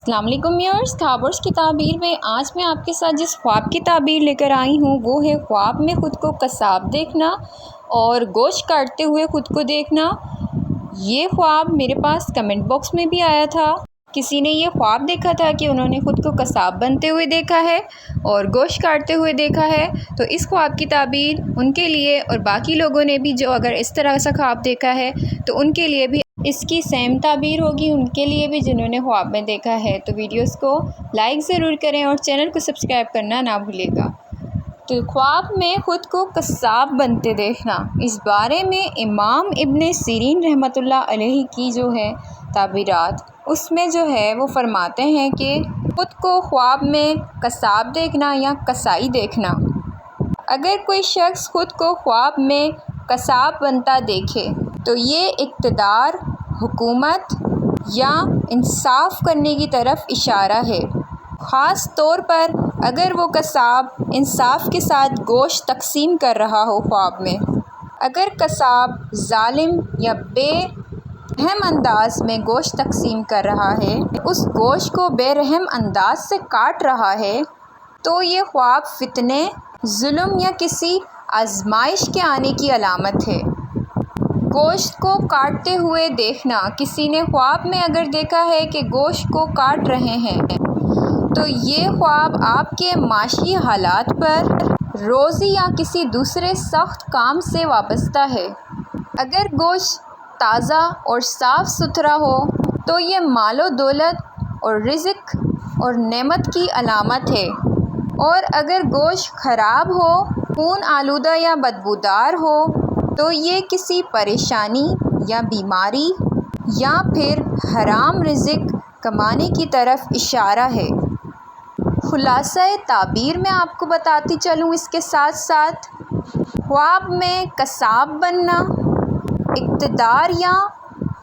السلام علیکم ویورز، خوابوں کی تعبیر میں آج میں آپ کے ساتھ جس خواب کی تعبیر لے کر آئی ہوں وہ ہے خواب میں خود کو قصاب دیکھنا اور گوشت کاٹتے ہوئے خود کو دیکھنا۔ یہ خواب میرے پاس کمنٹ باکس میں بھی آیا تھا۔ کسی نے یہ خواب دیکھا تھا کہ انہوں نے خود کو قصاب بنتے ہوئے دیکھا ہے اور گوشت کاٹتے ہوئے دیکھا ہے، تو اس خواب کی تعبیر ان کے لیے اور باقی لوگوں نے بھی جو اگر اس طرح سے خواب دیکھا ہے تو ان کے لیے بھی اس کی سیم تعبیر ہوگی، ان کے لیے بھی جنہوں نے خواب میں دیکھا ہے۔ تو ویڈیوز کو لائک ضرور کریں اور چینل کو سبسکرائب کرنا نہ بھولے گا۔ تو خواب میں خود کو قصاب بنتے دیکھنا، اس بارے میں امام ابن سیرین رحمۃ اللہ علیہ کی جو ہے تعبیرات، اس میں جو ہے وہ فرماتے ہیں کہ خود کو خواب میں قصاب دیکھنا یا قصائی دیکھنا، اگر کوئی شخص خود کو خواب میں قصاب بنتا دیکھے تو یہ اقتدار، حکومت یا انصاف کرنے کی طرف اشارہ ہے، خاص طور پر اگر وہ قصاب انصاف کے ساتھ گوشت تقسیم کر رہا ہو خواب میں۔ اگر قصاب ظالم یا بے رحم انداز میں گوشت تقسیم کر رہا ہے، اس گوشت کو بے رحم انداز سے کاٹ رہا ہے، تو یہ خواب فتنے، ظلم یا کسی آزمائش کے آنے کی علامت ہے۔ گوشت کو کاٹتے ہوئے دیکھنا، کسی نے خواب میں اگر دیکھا ہے کہ گوشت کو کاٹ رہے ہیں تو یہ خواب آپ کے معاشی حالات پر، روزی یا کسی دوسرے سخت کام سے وابستہ ہے۔ اگر گوشت تازہ اور صاف ستھرا ہو تو یہ مال و دولت اور رزق اور نعمت کی علامت ہے، اور اگر گوشت خراب ہو، خون آلودہ یا بدبودار ہو تو یہ کسی پریشانی یا بیماری یا پھر حرام رزق کمانے کی طرف اشارہ ہے۔ خلاصہ تعبیر میں آپ کو بتاتی چلوں اس کے ساتھ ساتھ، خواب میں قصاب بننا اقتدار یا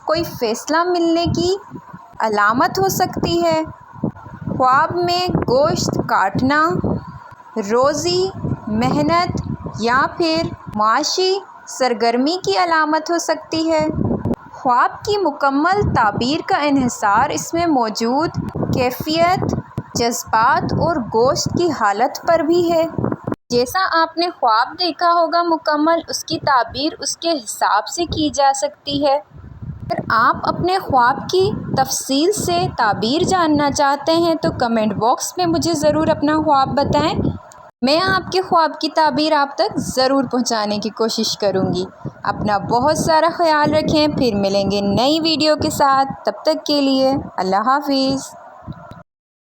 کوئی فیصلہ ملنے کی علامت ہو سکتی ہے۔ خواب میں گوشت کاٹنا روزی، محنت یا پھر معاشی سرگرمی کی علامت ہو سکتی ہے۔ خواب کی مکمل تعبیر کا انحصار اس میں موجود کیفیت، جذبات اور گوشت کی حالت پر بھی ہے۔ جیسا آپ نے خواب دیکھا ہوگا مکمل اس کی تعبیر اس کے حساب سے کی جا سکتی ہے۔ اگر آپ اپنے خواب کی تفصیل سے تعبیر جاننا چاہتے ہیں تو کمنٹ باکس میں مجھے ضرور اپنا خواب بتائیں، میں آپ کے خواب کی تعبیر آپ تک ضرور پہنچانے کی کوشش کروں گی۔ اپنا بہت سارا خیال رکھیں، پھر ملیں گے نئی ویڈیو کے ساتھ، تب تک کے لیے اللہ حافظ۔